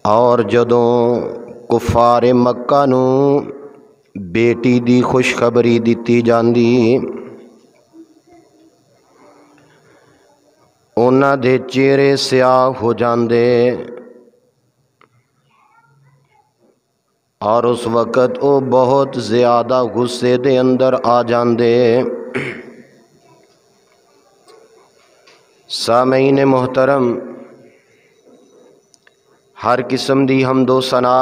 اور جدوں کفار مکہ نوں بیٹی دی خوشخبری دتی جاندی انہاں دے چہرے سیاہ ہو جاندے اور اس وقت وہ بہت زیادہ غصے دے اندر آ جاندے۔ سامعین محترم، ہر قسم دی حمد و ثنا،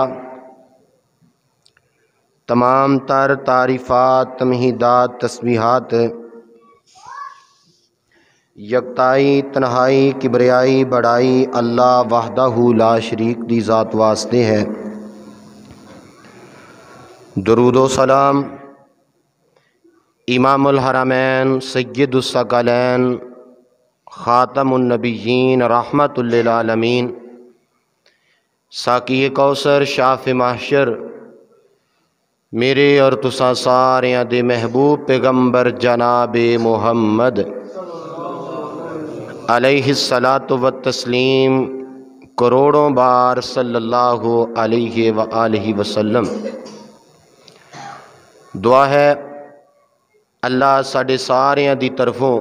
تمام تر تعریفات، تمہیدات، تسبیحات یکتائی، تنہائی، کبریائی، بڑائی اللہ وحدہ لا شریک دی ذات واسطے ہے۔ درود و سلام امام الحرمین سید الثقلین خاتم النبیین رحمت للعالمین ساقی کوثر شاف محشر میرے اور تساں ساریاں دے محبوب پیغمبر جناب محمد علیہ الصلاۃ والتسلیم کروڑوں بار صلی اللہ علیہ وآلہ وسلم۔ دعا ہے اللہ ساڈے ساریاں دی طرفوں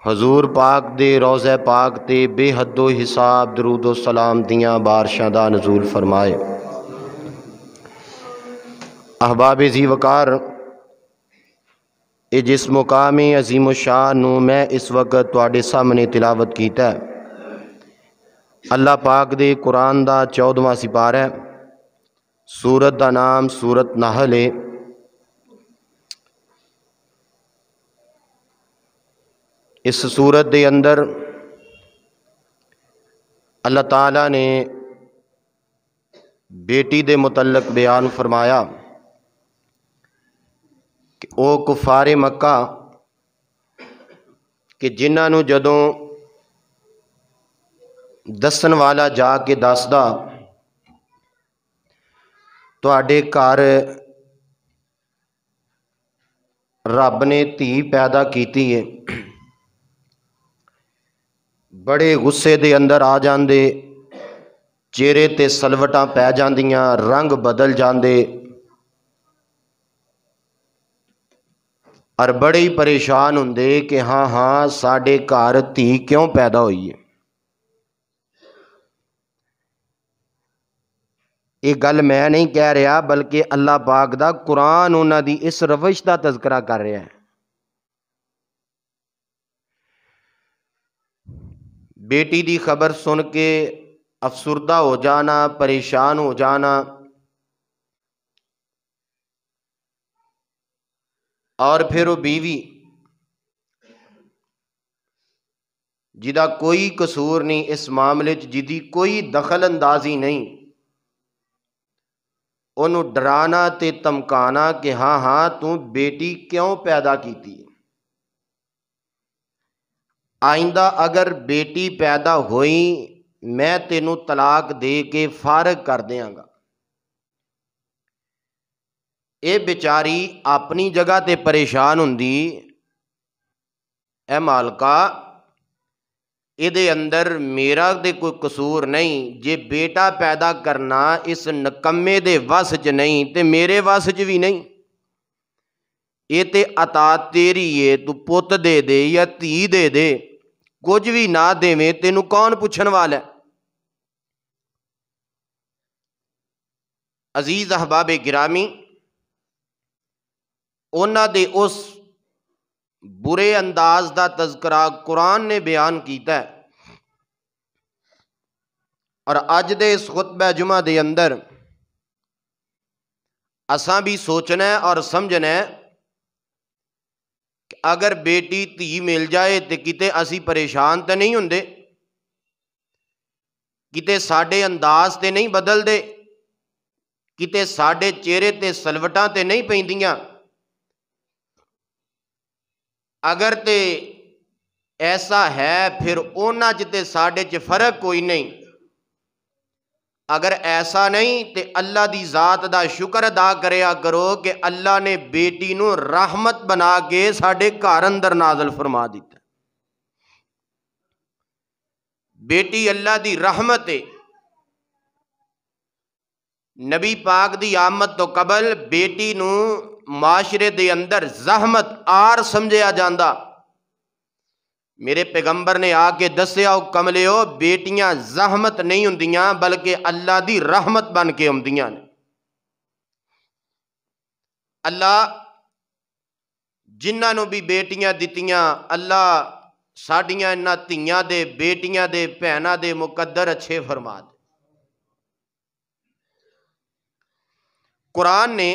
حضور پاک دے روضہ پاک تے بے حد و حساب درود و سلام دیاں بارشاں دا نزول فرمائے۔ احباب ذی وقار، اے جس مقام عظیم الشان نو میں اس وقت تواڈے سامنے تلاوت کیتا ہے، اللہ پاک دے قرآن دا 14واں سپارہ ہے۔ سورت دا نام سورت نحل ہے۔ اس سورت دے اندر اللہ تعالیٰ نے بیٹی دے متعلق بیان فرمایا کہ او کفار مکہ کہ جنہاں نو جدوں دسن والا جا کے دسدا تواڈے گھر رب نے دھی پیدا کیتی ہے، بڑے غصے دے اندر آ جاندے، چہرے تے سلوٹاں پی جاندیاں، رنگ بدل جاندے اور بڑے ہی پریشان ہوندے کہ ہاں ساڈے گھر دھی کیوں پیدا ہوئی ہے۔ یہ گل میں نہیں کہہ رہا بلکہ اللہ پاک دا قرآن انہاں دی اس روش دا تذکرہ کر رہا ہے۔ بیٹی دی خبر سن کے افسردہ ہو جانا، پریشان ہو جانا، اور پھر وہ بیوی جدا کوئی قصور نہیں اس معاملے جدی کوئی دخل اندازی نہیں، انہوں ڈرانا تے تمکانا کہ ہاں تو بیٹی کیوں پیدا کیتی، آئندہ اگر بیٹی پیدا ہوئی میں تینوں طلاق دے کے فارغ کر دیاں گا۔ اے بیچاری اپنی جگہ تے پریشان ہوندی، اے مالکا اے دے اندر میرا دے کوئی قصور نہیں، جے بیٹا پیدا کرنا اس نکمے دے وس چ نہیں تے میرے وس چ بھی نہیں، اے تے عطا تیری ہے، تو پت دے دے یا دھی دے دے، کچھ بھی نہ دیویں تینوں کون پوچھن والا ہے۔ عزیز احباب گرامی، انہاں دے اس برے انداز دا تذکرہ قرآن نے بیان کیتا ہے، اور اج دے اس خطبہ جمعہ دے اندر اساں بھی سوچنا ہے اور سمجھنا ہے کہ اگر بیٹی دھی مل جائے تے کتے اسی پریشان تے نہیں ہوندے، کتے ساڈے انداز تے نہیں بدل دے، کتے ساڈے چہرے تے سلوٹاں تے نہیں پیندیاں۔ اگر تے ایسا ہے پھر اونا جتے ساڈے چ فرق کوئی نہیں، اگر ایسا نہیں تے اللہ دی ذات دا شکر ادا کریا کرو کہ اللہ نے بیٹی نو رحمت بنا کے ساڈے گھر اندر نازل فرما دیتا ہے۔ بیٹی اللہ دی رحمت ہے، نبی پاک دی آمد تو قبل بیٹی نو معاشرے دے اندر زحمت آر سمجھیا جاندہ. میرے پیغمبر نے آ کے دسیا او کملیو بیٹیاں زحمت نہیں ہوندیاں بلکہ اللہ دی رحمت بن کے ہوندیاں نے. اللہ جنہاں نو بھی بیٹیاں دتیاں اللہ ساڈیاں انہاں دھیاں دے بیٹیاں دے بھیناں دے مقدر اچھے فرما دے. قرآن نے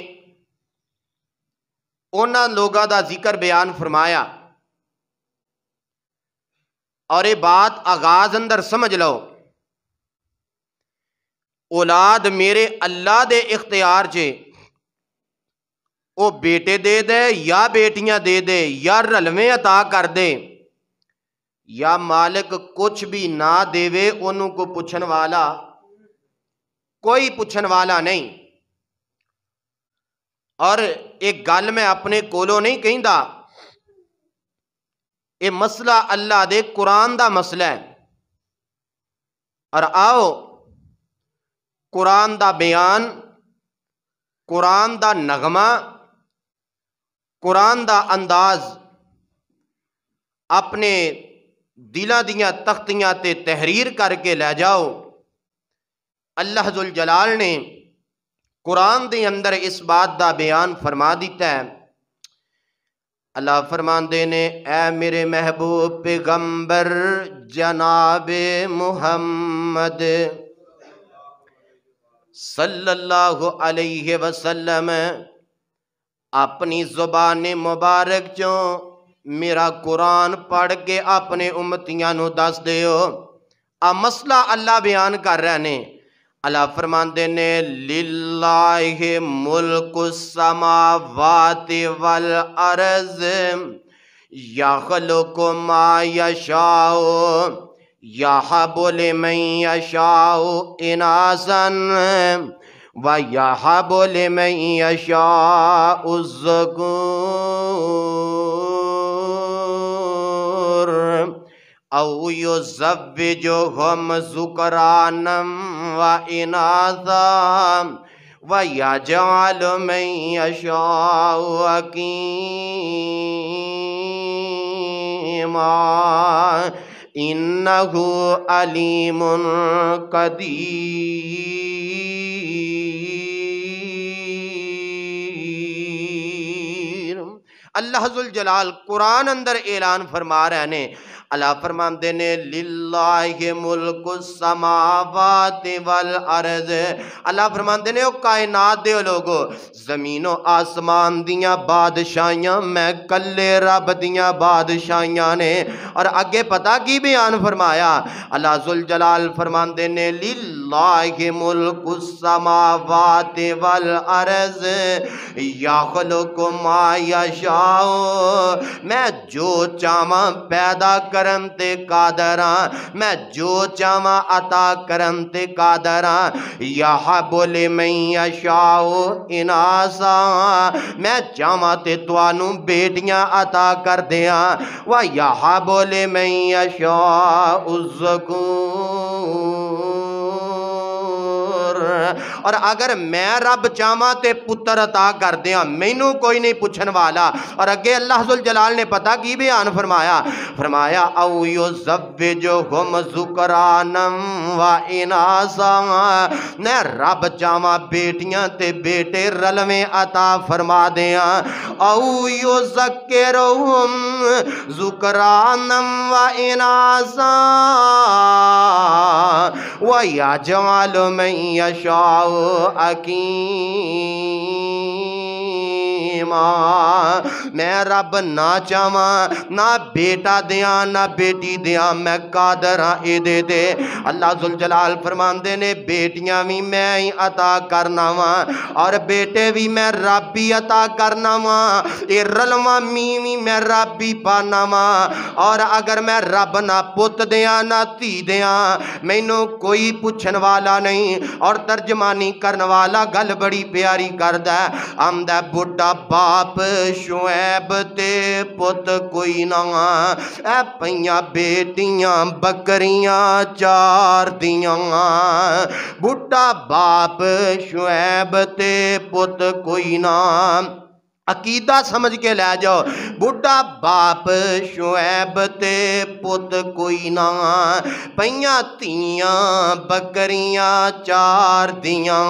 انہاں لوگاں دا ذکر بیان فرمایا اور یہ بات آغاز اندر سمجھ لو، اولاد میرے اللہ دے اختیار چے، وہ بیٹے دے دے یا بیٹیاں دے دے یا رلویں عطا کر دے یا مالک کچھ بھی نہ دے وے انہوں کو پوچھن والا کوئی پوچھن والا نہیں. اور ایک گل میں اپنے کولوں نہیں کہندا، یہ مسئلہ اللہ دے قرآن دا مسئلہ ہے. اور آؤ قرآن دا بیان، قرآن دا نغمہ، قرآن دا انداز اپنے دلاں دیاں تختیاں تے تحریر کر کے لے جاؤ. اللہ ذوالجلال نے قرآن دے اندر اس بات دا بیان فرما دیتا ہے. اللہ فرماندے نے اے میرے محبوب پیغمبر جناب محمد صلی اللہ علیہ وسلم اپنی زبان مبارک چوں میرا قرآن پڑھ کے اپنے امتیاں نو دس دیو. مسئلہ اللہ بیان کر رہے نے. اللہ فرماندے نے للہ ملک السماوات والارض یخلق ما یشاء یہب لمن یشاء اناثا ویہب لمن یشاء الذکور او یزوجہم ذکرانا و اناثا ویجعل من یشاء عقیما انہ علیم قدیر. اللہ ذوالجلال قرآن اندر اعلان فرما رہے ہیں. اللہ فرماندے نے للہ ملک السماوات والارض. اللہ فرماندے نے او کائنات دے لوگو زمین و آسمان دیاں بادشاہیاں میں کلے رب دیاں بادشاہیاں نے. اور اگے پتہ کی بیان فرمایا اللہ ذوالجلال فرماندے نے للہ ملک السماوات والارض یخلق ما یشاء میں جو چاہواں پیدا کرن تے قادراں میں جو چاہواں عطا کرن تے قادراں یہب لمن یشاء اناثا میں چاہواں تے توانوں بیٹیاں عطا کر دیاں ویہب لمن یشاء الذکور. اور اگر میں رب چاہواں تے پتر عطا کر دیاں مینوں کوئی نہیں پوچھن والا. اور اگے اللہ ذوالجلال نے پتہ کی بیان فرمایا او یزوجہم ذکرانا و اناثا میں رب چاہواں بیٹیاں تے بیٹے رلویں عطا فرما دیاں او یذکرہم ذکرانا و اناثا ویجعل من یشاء عقیما میں رب نہ چاہواں نہ بیٹا دیاں نہ بیٹی دیاں میں قادر ہاں اے دے دے. اللہ ذوالجلال فرماندے نے بیٹیاں بھی میں ہی عطا کرنا وا اور بیٹے بھی میں رب بھی عطا کرنا وا. اے رلواں میویں میں رب بھی پانا وا. اور اگر میں رب نہ پت دیاں نہ تھی دیاں مینوں کوئی پوچھن والا نہیں. اور ترجمانی کرن والا گل بڑی پیاری کردہ آمدہ بڑھا باپ شعیب تے پت کوئی نہ اے پئیاں بیٹیاں بکریاں چار دیاں بڈھا باپ شعیب تے پت کوئی نہ عقیدہ سمجھ کے لے جاؤ بڈھا باپ شعیب تے پت کوئی نہ پئیاں تیاں بکریاں چار دیاں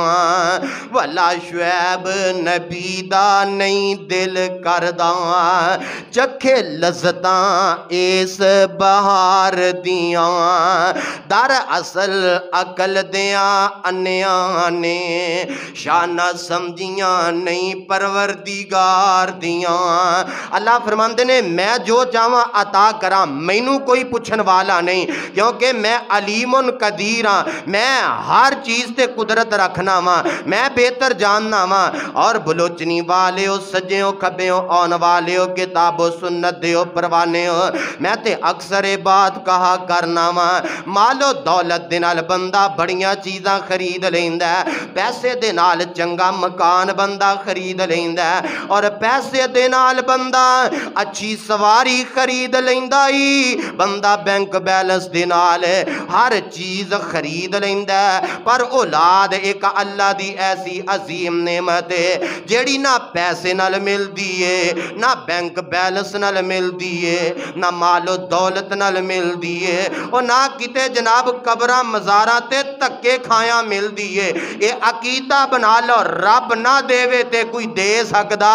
والا شعیب نبی دا نہیں دل کردا چکھے لذتاں اس بہار دیاں در اصل عقل دیاں انیاں نے شانہ سمجھیاں نہیں پروردگار دیاں اللہ فرماندے نے میں جو چاہواں عطا کراں مینوں کوئی پوچھن والا نہیں کیونکہ میں علیم قدیر ہاں میں ہر چیز تے قدرت رکھنا وا میں بہتر جاننا وا اور بلوچنی والے ہو سجے ہو کھبے ہو آن والے ہو کتاب و سنت دے ہو پروانے ہو میں تے اکثر بات کہا کرنا وا مال و دولت دے نال بندہ بڑیاں چیزاں خرید لیندا ہے پیسے دے نال چنگا مکان بندہ خرید لیندا ہے اور پیسے دے نال بندہ اچھی سواری خرید لیندا ہی بندہ بینک بیلنس دے نال ہر چیز خرید لیندا ہے پر اولاد ایک اللہ دی ایسی عظیم نعمت ہے جیڑی نہ پیسے نال مل دیئے نہ بینک بیلنس نال مل دیئے نہ مال و دولت نال مل دیئے اور نہ کتے جناب قبراں مزاراں تے تکے کھایاں مل دیئے اے عقیدہ بنا لو رب نہ دے تے کوئی دے سکدا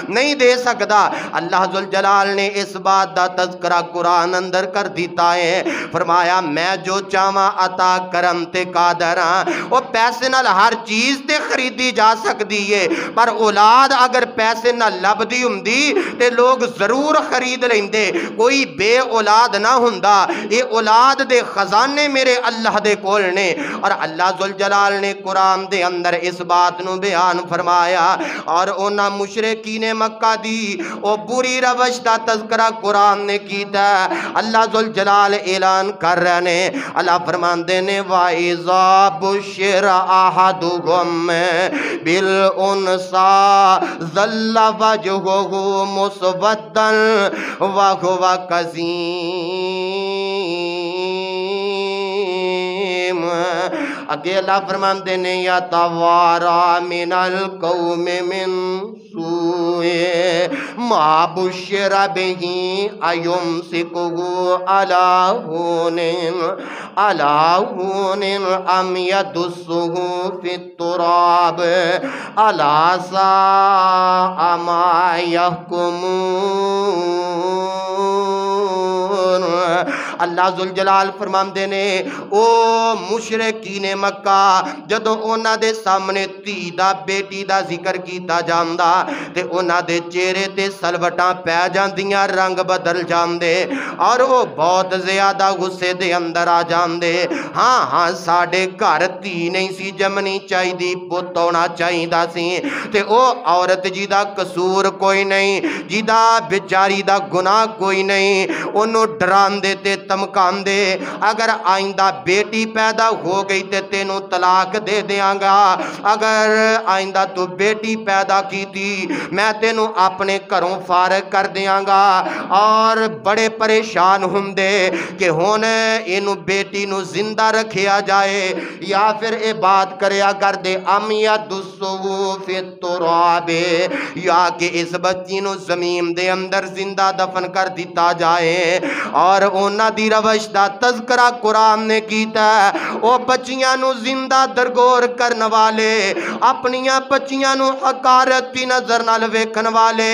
نہیں دے سکدا اللہ ذوالجلال نے اس بات دا تذکرہ قرآن اندر کر دیتا ہے فرمایا میں جو چاہواں عطا کرم تے قادر ہاں وہ پیسے نال ہر چیز تے خریدی جا سکتی ہے پر اولاد اگر پیسے نہ لبدی ہوندی تے لوگ ضرور خرید لیندے کوئی بے اولاد نہ ہوندا یہ اولاد دے خزانے میرے اللہ دے کول نے اور اللہ ذوالجلال نے قرآن دے اندر اس بات نو بیان فرمایا اور اونا مشرکین مکہ دی او بری روش دا تذکرہ قرآن نے کیتا اللہ ذوالجلال اعلان کر رہے نے اللہ فرمان دینے وَإِذَا بُشِّرَ أَحَدُهُمْ بِالْأُنْثَىٰ ظَلَّ وَجْهُهُ مُسْوَدًّا وَهُوَ كَظِيمٌ اگے اللہ فرمان دینے یَتَوَارَى مِنَ الْقَوْمِ مِنْ سُوءِ مَا بُشِّرَ بِهِ أَيُمْسِكُهُ عَلَىٰ هُونٍ أَمْ يَدُسُّهُ فِي التُّرَابِ أَلَا سَاءَ مَا يَحْكُمُونَ اللہ ذوالجلال فرمان دینے او مشرکین مکہ جدوں اونا دے سامنے تی دا بیٹی دا ذکر کیتا جاندا تے اونا دے چہرے تے سلوٹاں پہ جاندیاں رنگ بدل جاندے اور وہ بہت زیادہ غصے دے اندر آ جاندے ہاں ساڑے گھر تی نہیں سی جمنی چاہی دی پت ہونا چاہی دا سی تے او عورت جی دا قصور کوئی نہیں جی دا بیچاری دا گناہ کوئی نہیں انہوں ڈران دے تے تمکان دے اگر آئندہ بیٹی پیدا ہو گئی تے تینوں طلاق دے دیاں گا اگر آئندہ تو بیٹی پیدا کی تھی میں تینوں اپنے گھروں فارغ کر دیاں گا اور بڑے پریشان ہوں دے کہ ہونے انہوں بیٹی نو زندہ رکھیا جائے یا پھر اے بات کریا کر دے ام یا دسو فی التراب یا کہ اس بچی نو زمین دے اندر زندہ دفن کر دیتا جائے اور اونا دی روش دا تذکرہ قرآن نے کیتا ہے او بچیاں نو زندہ درگور کرن والے اپنیاں بچیاں نو حقارتی نظر نال ویکھن والے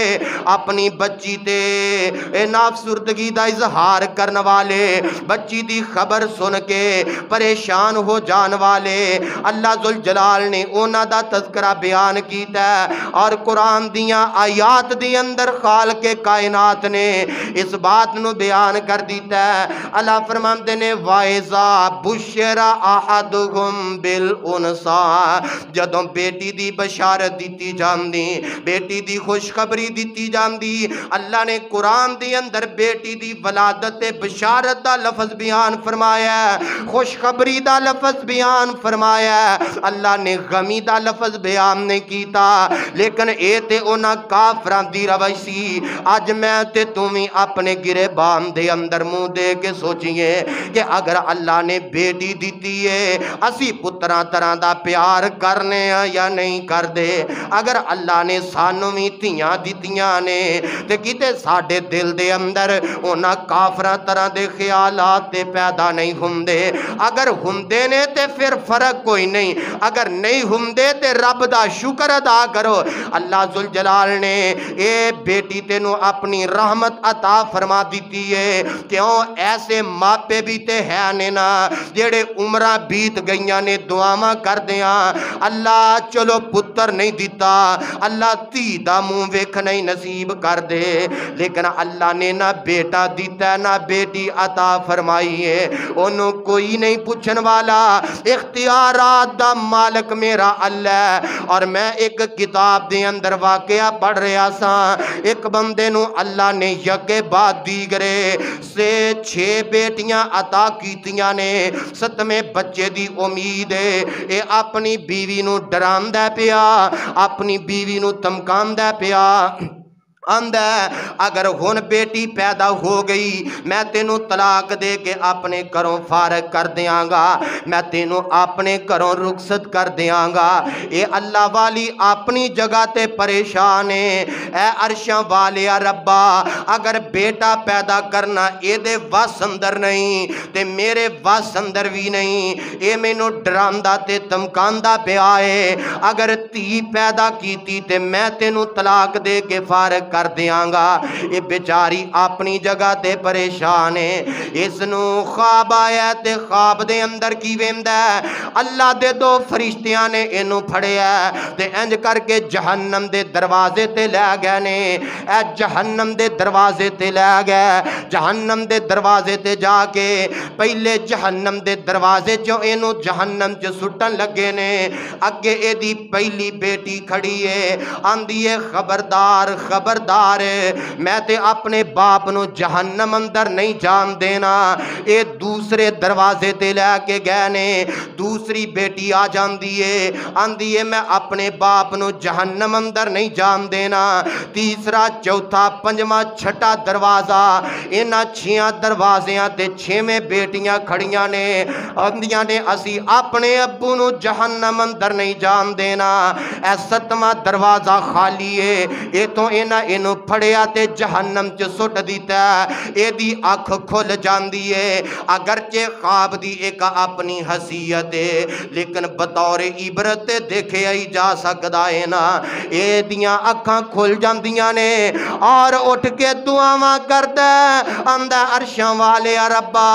اپنی بچی تے نافسردگی دا اظہار کرن والے بچی دی خبر سن کے پریشان ہو جان والے اللہ ذوالجلال نے اونا دا تذکرہ بیان کیتا ہے اور قرآن دیاں آیات دی اندر خالق کائنات نے اس بات نو بیان کر دیتا ہے اللہ فرماندے نے وَإِذَا بُشِّرَ أَحَدُهُمْ بِالْأُنْثَىٰ جدوں بیٹی دی بشارت دیتی جاندی بیٹی دی خوشخبری دیتی جاندی اللہ نے قرآن دی اندر بیٹی دی ولادت بشارت دا لفظ بیان فرمایا ہے خوشخبری دا لفظ بیان فرمایا ہے اللہ نے غمی دا لفظ بیان نہیں کیتا لیکن اے تے اونا کافران دی روش سی آج میں تے تمہیں اپنے گرے بام دے اندر منہ دے کے سوچئے کہ اگر اللہ نے بیٹی دیتی ہے اسی پتران طرح دا پیار کرنے یا نہیں کر دے اگر اللہ نے سانوں میں تیاں دیتیاں نے تے کیتے ساڑھے دل دے اندر اونا کافران طرح دے خیالات تے پیدا نہیں ہندے اگر ہندے نے تے پھر فرق کوئی نہیں اگر نہیں ہندے تے رب دا شکر ادا کرو اللہ ذوالجلال نے اے بیٹی تینو اپنی رحمت عطا فرما دیتی ہے کیوں ایسے ماپے بھی تے ہے نینا جیڑے عمرہ بیت گئیاں نے دعاواں کر دیاں اللہ چلو پتر نہیں دیتا اللہ تی دا منہ ویکھ نہیں نصیب کر دے لیکن اللہ نے نہ بیٹا دیتا ہے نہ بیٹی عطا فرمائی ہے انہوں کوئی نہیں پوچھن والا اختیارات دا مالک میرا اللہ اور میں ایک کتاب دے اندر واقعہ پڑھ رہا سا ایک بندے نو اللہ نے یکے بعد دیگرے سے 6 بیٹیاں عطا کیتیاں نے 7ویں بچے دی امید ہے اے اپنی بیوی نو ڈراندہ پیا اپنی بیوی نو تمکاندہ پیا اندہ اگر ہن بیٹی پیدا ہو گئی میں تینوں طلاق دے کے اپنے گھروں فارغ کر دیاں گا میں تینوں اپنے گھروں رخصت کر دیاں گا اے اللہ والی اپنی جگہ تے پریشان ہے اے عرشاں والے ربا اگر بیٹا پیدا کرنا اے دے واس اندر نہیں تے میرے واس اندر بھی نہیں اے مینوں ڈراندہ تے تمکاندہ پہ آئے اگر تی پیدا کیتی تے میں تینوں طلاق دے کے فارغ کر دیاں گا یہ بیچاری اپنی جگہ تے پریشان ہے اس نو خواب آیا تے خواب دے اندر کی ویندہ ہے اللہ دے 2 فرشتیاں نے انو پھڑے ہے تے انج کر کے جہنم دے دروازے تے لے گئے نے اے جہنم دے دروازے تے لے گئے جہنم دے دروازے تے جا کے پہلے جہنم دے دروازے جو انو جہنم جو سٹن لگے نے اگے اے دی پہلی بیٹی کھڑی ہے آندھی ہے خبردار میں تے اپنے باپ نو جہنم اندر نہیں جان دینا اے دوسرے دروازے تے لے کے گئے نے دوسری بیٹی آ جان دیئے آندھی ہے میں اپنے باپ نو جہنم اندر نہیں جان دینا تیسرا چوتھا پنجواں چھٹا دروازہ انہاں 6 دروازیاں تے 6ویں بیٹیاں کھڑیاں نے آندھیاں نے اسی اپنے ابو نو جہنم اندر نہیں جان دینا اے 7واں دروازہ خالی ہے اے تو انہوں پھڑیا تے جہنم چ سٹ دیتا اے دی آنکھ کھل جاندی ہے اگرچہ خواب دی ایک اپنی حیثیت ہے لیکن بطور عبرت دیکھے آئی جا سکدا ہے نا اے دیاں آنکھاں کھل جاندیاں نے اور اٹھ کے دعاواں کردا اندہ عرشاں والے ربا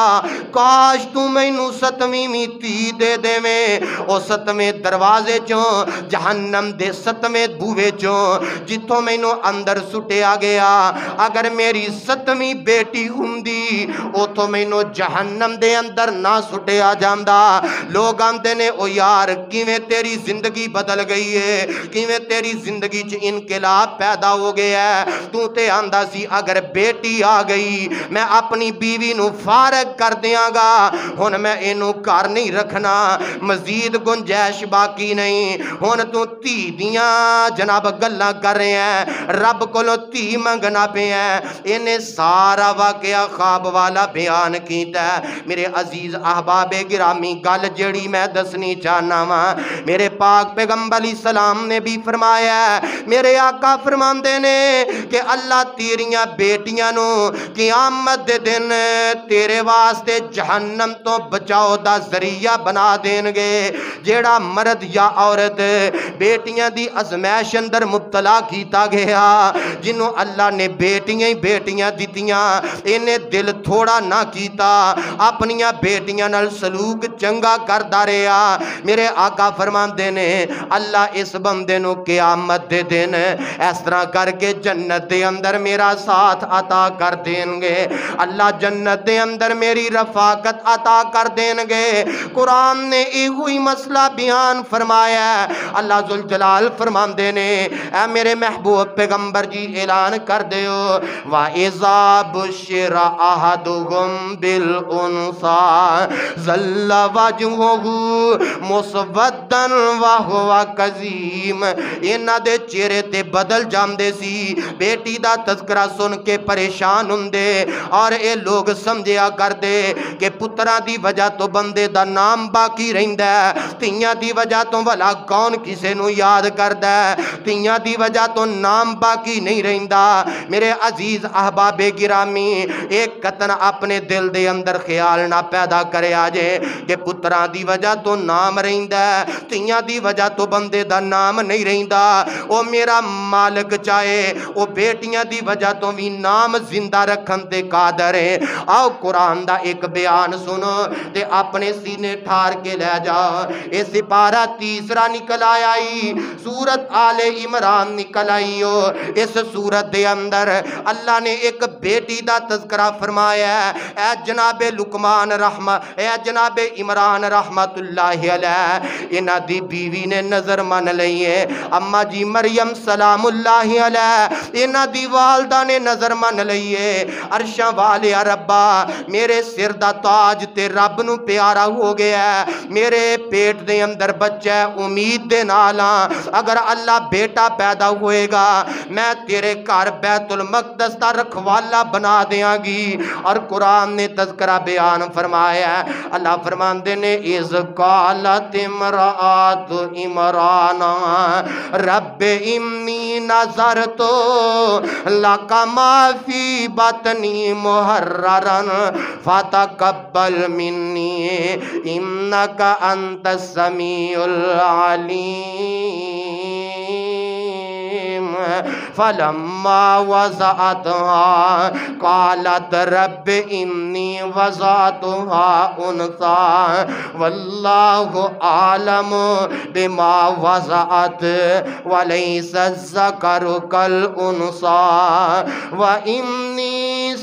کاش تو مینوں 7ویں میتی دے دے میں او 7ویں دروازے چوں جہنم دے 7ویں بوے چوں جتوں مینوں اندر سٹیا گیا اگر میری 7ویں بیٹی ہوندی او تو مینوں جہنم دے اندر نہ سٹیا جاندا لوگ آندے نے او یار کیویں تیری زندگی بدل گئی ہے کیویں تیری زندگی چ انقلاب پیدا ہو گیا ہے تو تے آندا سی اگر بیٹی آ گئی میں اپنی بیوی نو فارغ کر دیاں گا ہن میں اینو گھر نہیں رکھنا مزید گنجائش باقی نہیں ہن تو تی دیاں جناب گلاں کر رہے ہیں رب کولو تی منگنا پہ ہیں انہیں سارا واقعہ خواب والا بیان کیتا ہے میرے عزیز احباب گرامی گل جڑی میں دسنی چاہنا ہاں میرے پاک پیغمبر علیہ السلام نے بھی فرمایا ہے میرے آقا فرماندے نے کہ اللہ تیریاں بیٹیاں نو قیامت دے دن تیرے واسطے جہنم تو بچاؤ دا ذریعہ بنا دین گے جیڑا مرد یا عورت بیٹیاں دی ازمائش اندر مبتلا کیتا گیا، جنہوں اللہ نے بیٹیاں ہی بیٹیاں دیتیاں، انہیں دل تھوڑا نہ کیتا، اپنیاں بیٹیاں نال سلوک چنگا کردا رہیا۔ میرے آقا فرماندے نے اللہ اس بندے نو قیامت دے دن اس طرح کر کے جنت دے اندر میرا ساتھ عطا کر دیں گے، اللہ جنت دے اندر میری رفاقت عطا کر دیں گے۔ قرآن نے ایہی مسئلہ بیان فرمایا ہے۔ اللہ ذوالجلال فرماندے نے اے میرے محبوب پیغمبر جی اعلان کر دیو، وَإِذَا بُشِّرَ أَحَدُهُمْ بِالْأُنْثَىٰ ظَلَّ وَجْهُهُ مُسْوَدًّا وَهُوَ كَظِيمٌ، انہاں دے چہرے تے بدل جاندے سی، بیٹی دا تذکرہ سن کے پریشان ہوندے، اور اے لوگ سمجھیا کردے کہ پتراں دی وجہ تو بندے دا نام باقی رہندا ہے، تیاں دی وجہ تو بھلا کون کسے نو یاد کردا ہے، تیاں دی وجہ تو نام باقی نہیں رہندا۔ میرے عزیز احباب گرامی، ایک قطن اپنے دل دے اندر خیال نہ پیدا کرے آجے کہ پتراں دی وجہ تو نام رہندا ہے، تیاں دی وجہ تو بندے دا نام نہیں رہندا۔ او میرا مالک چاہے او بیٹیاں دی وجہ تو بھی نام زندہ رکھن تے قادر ہے۔ آؤ قرآن دا ایک بیان سنو تے اپنے سینے ٹھار کے لے جا۔ اے سپارہ تیسرا نکل آئی، سورت آل عمران نکل آئی ہو۔ اس سورت دے اندر اللہ نے ایک بیٹی دا تذکرہ فرمایا ہے، اے جناب لقمان اے جناب عمران رحمت اللہ علیہ، انہ دی بیوی نے نظر من لئیے، اما جی مریم سلام اللہ علیہ، انہ دی والدہ نے نظر من لئیے، عرشاں والے ربا میرے سر دا تاج تے رب نو پیارا ہو گیا ہے، میرے پیٹ دے اندر بچہ امید دے نالاں، اگر اللہ بیٹا پیدا ہوئے گا میں تیرے گھر بیت المقدس دا رکھوالا بنا دیاں گی۔ اور قرآن نے تذکرہ بیان فرمایا ہے، اللہ فرماندے نے اِذْ قَالَتِ امرأۃ عمران رب انی نظرت لک ما فی بطنی محررا فتقبل منی انک انت السمیع العلیم۔ فلما وضعتها قالت رب انی وضعتها انثى واللہ اعلم بما وضعت وليس الذکر كالانثى وانی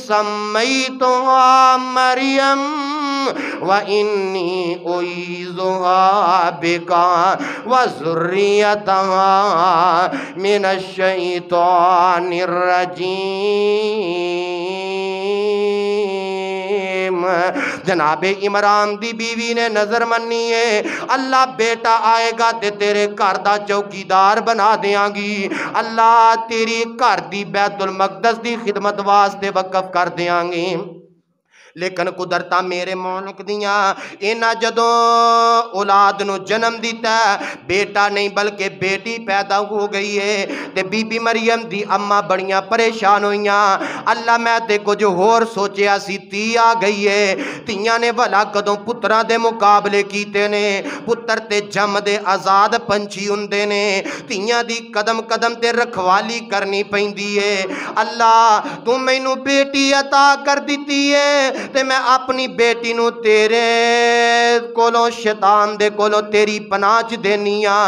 سمیتها مریم وانی اعیذها بک وذریتها من الشیطان الرجیم۔ جناب عمران دی بیوی نے نظر منی ہے، اللہ بیٹا آئے گا تے تیرے گھر دا چوکیدار بنا دیاں گی، اللہ تیری گھر دی بیت المقدس دی خدمت واسطے وقف کر دیاں گی۔ لیکن قدرتا میرے مولک دیاں اینا جدوں اولاد نو جنم دیتا ہے، بیٹا نہیں بلکہ بیٹی پیدا ہو گئی ہے، تے بی بی مریم دی اماں بڑیاں پریشان ہوئیاں، اللہ میں تے کچھ ہور سوچیا سی تی آ گئی ہے، تیاں نے بھلا کدوں پترہ دے مقابلے کیتے نے، پتر تے جم دے آزاد پنچھی ہوندے نے، تیاں دی قدم قدم تے رکھوالی کرنی پیندی ہے، اللہ تو میں نو بیٹی عطا کر دیتی ہے، تے میں اپنی بیٹی نو تیرے کولو شیطان دے کولو تیری پناچ دینیاں،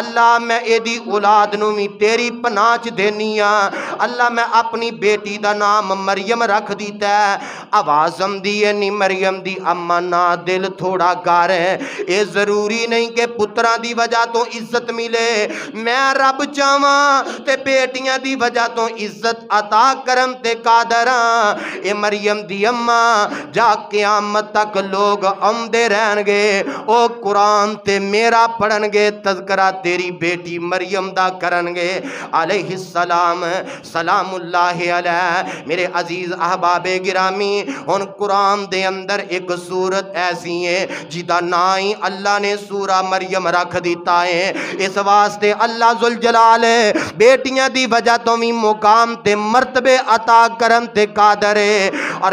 اللہ میں ایدی اولاد نو بھی تیری پناچ دینیاں، اللہ میں اپنی بیٹی دا نام مریم رکھ دیتا ہے۔ آوازم دیئے نی مریم دی اما نا دل تھوڑا گار ہے، اے ضروری نہیں کہ پتران دی وجہ تو عزت ملے، میں رب چاہواں تے بیٹیاں دی وجہ تو عزت عطا کرم تے قادراں، اے مریم دی اما جا قیامت تک لوگ آمدے رہن گے، او قرآن تے میرا پڑھن گے، تذکرہ تیری بیٹی مریم دا کرن گے علیہ السلام، سلام اللہ علیہ۔ میرے عزیز احباب گرامی، ان قرآن دے اندر ایک سورت ایسی ہے جیدہ نائی اللہ نے سورہ مریم رکھ دیتا ہے، اس واسطے اللہ ذوالجلال بیٹیاں دی وجہ تو بھی مقام تے مرتبے عطا کرن تے قادر ہے۔ اور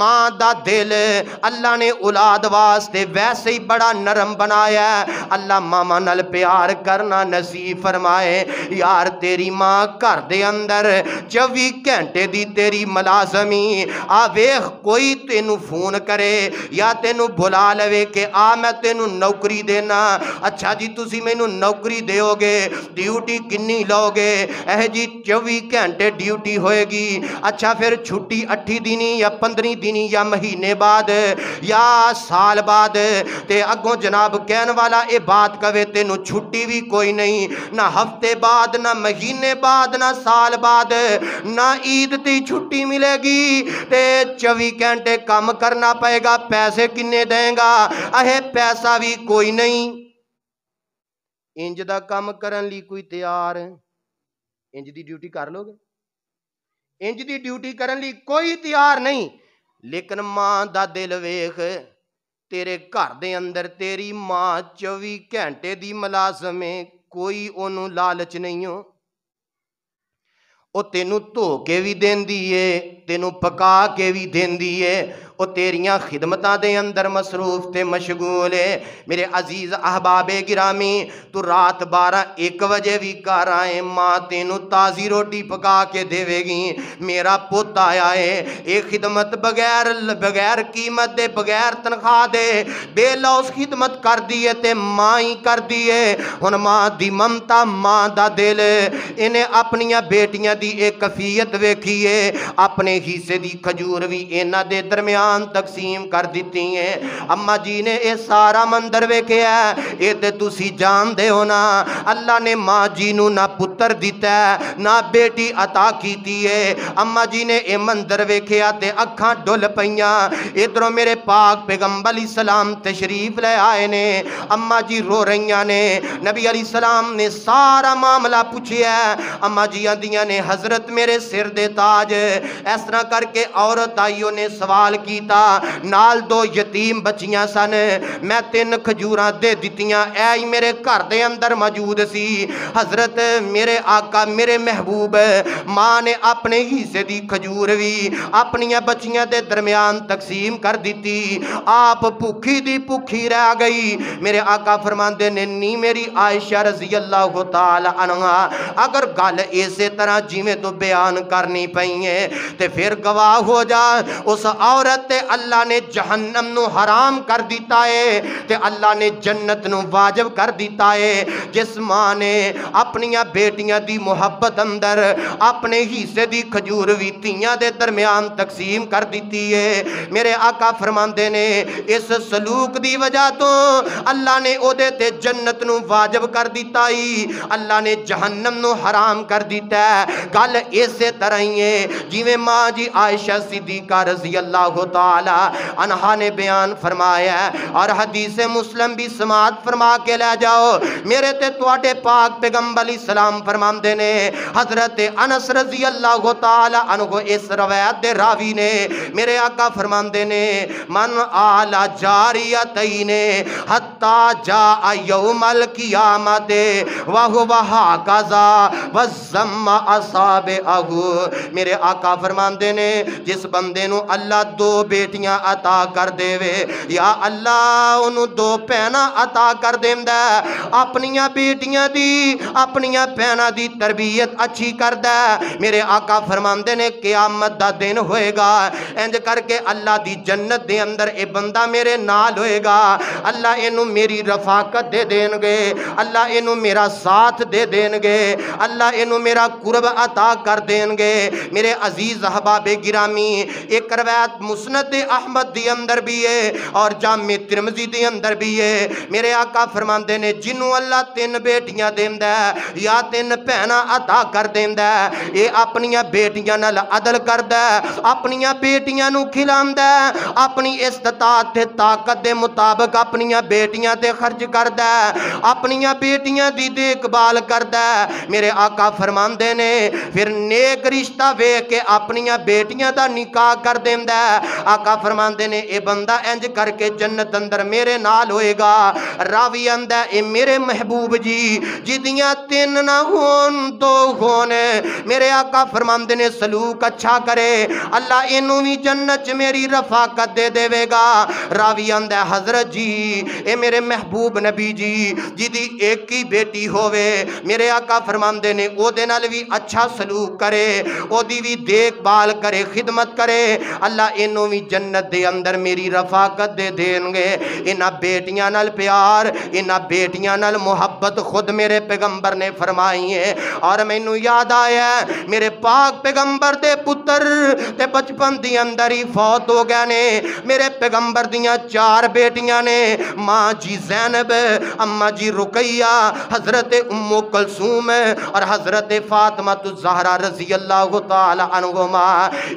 ماں دا دل اللہ نے اولاد واسطے ویسے ہی بڑا نرم بنایا ہے۔ اللہ ماما نال پیار کرنا نصیب فرمائے۔ یار تیری ماں گھر دے اندر 24 گھنٹے دی تیری ملازمی آ ویخ کوئی تینو فون کرے یا تینو بلا لوے کہ آ میں تینو نوکری دینا، اچھا جی تسی مینو نوکری دیو گے، ڈیوٹی کنی لو گے؟ جی 24 گھنٹے ڈیوٹی ہوئے گی، اچھا پھر چھٹی 8 دنی یا 15 دنی یا مہینے بعد یا سال بعد، تے اگوں جناب کہن والا اے بات کہے تینو چھٹی بھی کوئی نہیں، نہ ہفتے بعد نہ مہینے بعد نہ سال بعد نہ عید تی چھٹی ملے گی، تے 24 گھنٹے کام کرنا پائے گا، پیسے کنے دیں گا؟ پیسہ بھی کوئی نہیں۔ انج دا کام کرن لی کوئی تیار ہے؟ انج دی ڈیوٹی کر لو گے؟ انج دی ڈیوٹی کرن لی کوئی تیار نہیں۔ لیکن ماں دا دل ویخ، تیرے گھر دے اندر تیری ماں 24 گھنٹے دی ملازم ہے، کوئی انہوں لالچ نہیں ہو، او تینو دھو کے بھی دین دیئے، تینو پکا کے بھی دین دیئے، او تیریاں خدمتاں دے اندر مصروف تے مشغول ہے۔ میرے عزیز احباب گرامی، تو رات 12-1 بجے بھی کر آئے، ماں تینو تازی روٹی پکا کے دے گی۔ میرا پوت آیا ہے، ایک خدمت بغیر قیمت دے، بغیر تنخواہ دے، بے لوس خدمت کر دیئے تے ماں ہی کر دیئے۔ ہن ماں دی ممتا، ماں دا دل، انہیں اپنیاں بیٹیاں دی ایک کفیت ویکھیے، اپنے حصے دی کھجور بھی انہاں دے درمیان تقسیم کر دیتی ہیں۔ اماں جی نے اے سارا مندر ویکھیا ہے، اے تے تسی جان دے ہونا، اللہ نے ماں جی نو نہ پتر دیتا ہے نہ بیٹی عطا کیتی ہے۔ اماں جی نے اے مندر ویکھیا تے اکھاں ڈل پئیاں۔ ادھروں میرے پاک پیغمبر علیہ السلام تشریف لے آئے نے، اماں جی رو رہیاں نے، نبی علیہ السلام نے سارا معاملہ پوچھیا ہے۔ اماں جی آندیاں نے حضرت میرے سر دے تاج، اس طرح کر کے عورت آئیوں نے سوال کیتا، نال 2 یتیم بچیاں سن، میں 3 کھجوراں دے دیتیاں، اے میرے گھر دے اندر موجود سی۔ حضرت میرے آقا میرے محبوب ماں نے اپنے حصے دی کھجور بھی اپنیاں بچیاں دے درمیان تقسیم کر دیتی، آپ بھوکھی دی بھوکھی رہ گئی۔ میرے آقا فرماندے نے نی میری عائشہ رضی اللہ تعالی عنہا، اگر گل اسی طرح جیویں تو بیان کرنی پئیے تے پھر گواہ ہو جا، اس عورت تے اللہ نے جہنم نو حرام کر دیتا ہے تے اللہ نے جنت نو واجب کر دیتا ہے۔ جس ماں نے اپنیاں بیٹیاں دی محبت اندر اپنے حصے دی کھجور وی تیاں دے درمیان تقسیم کر دیتی ہے، میرے آقا فرماندے نے اس سلوک دی وجہ تو اللہ نے او دے تے جنت نو واجب کر دیتا ہی، اللہ نے جہنم نو حرام کر دیتا ہے۔ گل اسی طرح ہی ہے جویں ماں جی عائشہ صدیقہ رضی اللہ تعالی عنہا نے بیان فرمایا ہے، اور حدیث مسلم بھی سماعت فرما کے لے جاؤ، میرے تے تواڈے پاک پیغمبر علیہ السلام فرماندے نے، حضرت انس رضی اللہ تعالی عنہ اس روایت دے راوی نے، میرے آقا فرماندے نے من آل جاریتین حتی جاء یوم القیامت وہو ہکذا وزم اصابعہ، میرے آقا فرماندے نے جس بندے نو اللہ 2 بیٹیاں عطا کر دے وے، یا اللہ انہوں 2 پہنا عطا کر دیندہ، اپنیاں بیٹیاں دی اپنیاں پہنا دی تربیت اچھی کر دے، میرے آقا فرماندے نے قیامت دا دن ہوئے گا، انج کر کے اللہ دی جنت دے اندر اے بندہ میرے نال ہوئے گا، اللہ انہوں میری رفاقت دے دین گے، اللہ انہوں میرا ساتھ دے دین گے، اللہ انہوں میرا قرب عطا کر دین گے۔ میرے عزیز احباب گرامی، ایک روایت مسند احمد دی اندر بھی ہے اور جامع ترمذی دی اندر بھی ہے، میرے آقا فرماندے نے جنہوں اللہ 3 بیٹیاں دیندہ ہے یا 3 پہنا عطا کر دیندہ ہے، اے اپنیاں بیٹیاں نال عدل کردہ ہے، اپنیاں بیٹیاں نو کھلاندہ ہے، اپنی استطاعت تے طاقت دے مطابق اپنیاں بیٹیاں تے خرچ کردہ ہے، اپنیاں بیٹیاں دی دیکھ بھال کردہ ہے۔ میرے آقا فرماندے نے پھر نیک رشتہ وے کے اپنیاں بیٹیاں دا نکاح کر دیندہ ہے، آقا فرماندے نے اے بندہ انج کر کے جنت اندر میرے نال ہوئے گا۔ راوی آندا اے میرے محبوب جی جدیاں تین نہ ہون دو ہون، میرے آقا فرماندے نے سلوک اچھا کرے اللہ اینوں بھی جنت چ میری رفاقت دے دے گا۔ راوی آندا حضرت جی اے میرے محبوب نبی جی جدی ایک ہی بیٹی ہووے میرے آقا فرماندے نے او دے نال بھی اچھا سلوک کرے، او دی بھی دیکھ بھال کرے، خدمت کرے، اللہ اینوں بھی جنت دے اندر میری رفاقت دے دین گے۔ انہاں بیٹیاں نال پیار، انہاں بیٹیاں نال محبت خود میرے پیغمبر نے فرمائی ہے۔ اور مینوں یاد آیا میرے پاک پیغمبر دے پتر تے بچپن دی اندر ہی فوت ہو گئے نے۔ میرے پیغمبر دیاں 4 بیٹیاں نے، ماں جی زینب، اماں جی رقیہ، حضرت ام کلثوم اور حضرت فاطمہ الزہرا رضی اللہ تعالی عنہما۔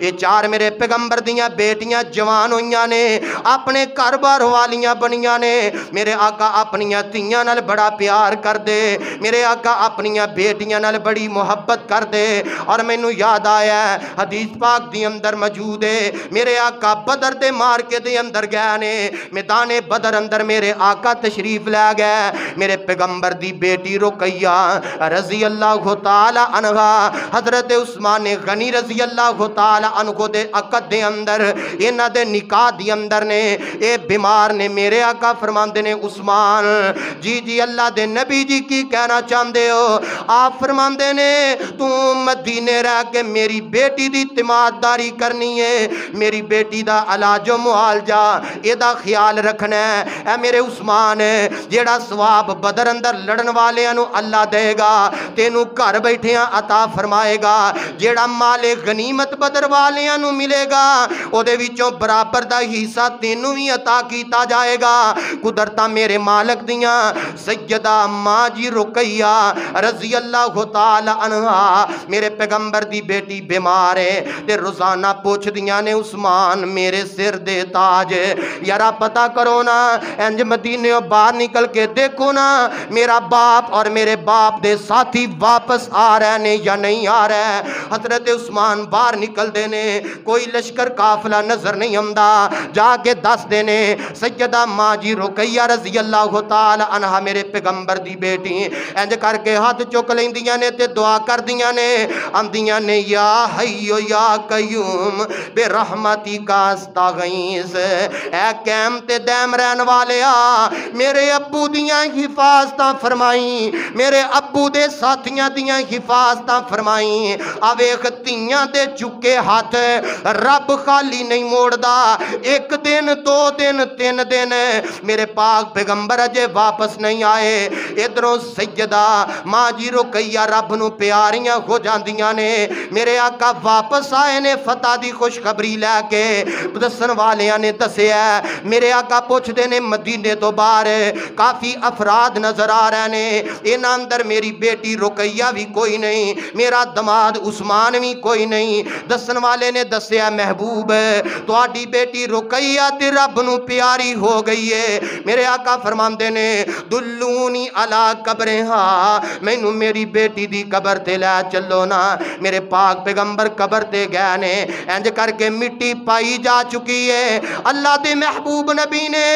یہ 4 میرے پیغمبر دیاں بیٹیاں جوان ہوئیاں نے، اپنے گھر بار والیاں بنیاں نے۔ میرے آقا اپنیاں تیاں نال بڑا پیار کر دے، میرے آقا اپنیاں بیٹیاں نال بڑی محبت کر دے۔ اور مینوں یاد آیا حدیث پاک دی اندر موجود ہے میرے آقا بدر دے مارکے دے اندر گئے نے، میدان بدر اندر میرے آقا تشریف لے گئے۔ میرے پیغمبر دی بیٹی رقیہ رضی اللہ تعالی عنہا حضرت عثمان غنی رضی اللہ تعالی عنہ دے عقد دے اندر انہاں دے نکاح دی اندر نے اے بیمار نے۔ میرے آقا فرماندے نے عثمان جی جی اللہ دے نبی جی کی کہنا چاہندے ہو؟ آپ فرماندے نے تو مدینے رہ کے میری بیٹی دی تیمارداری کرنی ہے، میری بیٹی دا علاج و معالجہ اے دا خیال رکھنا ہے۔ اے میرے عثمان جیڑا ثواب بدر اندر لڑن والیاں نو اللہ دے گا تینوں گھر بیٹھیاں عطا فرمائے گا، جیڑا مال غنیمت بدر والیاں نو ملے گا او دے وچوں برابر دا حصہ تینوں بھی عطا کیتا جائے گا۔ قدرتا میرے مالک دیاں سیدہ ماں جی رقیہ رضی اللہ تعالی عنہا میرے پیغمبر دی بیٹی بیمار ہے تے روزانہ پوچھ دیاں نے عثمان میرے سر دے تاج یارا پتہ کرو نا، انج مدینے باہر نکل کے دیکھو نا میرا باپ اور میرے باپ دے ساتھی واپس آ رہے نے یا نہیں آ رہے۔ حضرت عثمان باہر نکل دینے کوئی لشکر قافلہ نظر نہیں آمدا، جا کے دس دینے سیدہ ماں جی رقیہ رضی اللہ تعالی عنہ میرے پیغمبر دی بیٹی انج کر کے ہاتھ چک لیندیاں نے تے دعا کر دیاں نے، آندیاں نے یا حیو یا قیوم بے رحمتی کا استغیث، اے قائم تے دائم رہن والیا میرے ابو دیاں حفاظتاں فرمائیں، میرے ابو دے ساتھیاں دیاں حفاظتاں فرمائیں۔ آویخ تیاں دے چکے ہاتھ رب خالی نہیں موڑ دا، 1 دن 2 دن 3 دن میرے پاک پیغمبر اجے واپس نہیں آئے۔ ادھروں سیدہ ماں جی رقیہ رب نو پیاریاں ہو جاندیاں نے، میرے آقا واپس آئے نے فتح دی خوشخبری لے کے، دسن والیاں نے دسیا میرے آقا پوچھ دے نے مدینے تو باہر کافی افراد نظر آ رہے نے، ان اندر میری بیٹی رقیہ بھی کوئی نہیں، میرا دماد عثمان بھی کوئی نہیں۔ دسن والے نے دسیا محبوب تواڈی بیٹی رقیہ تے رب نو پیاری ہو گئی ہے۔ میرے آقا فرماندے نے دلونی علی قبرہا، مینوں میری بیٹی دی قبر تے لے چلو نا۔ میرے پاک پیغمبر قبر تے گئے نے، انج کر کے مٹی پائی جا چکی ہے۔ اللہ دے محبوب نبی نے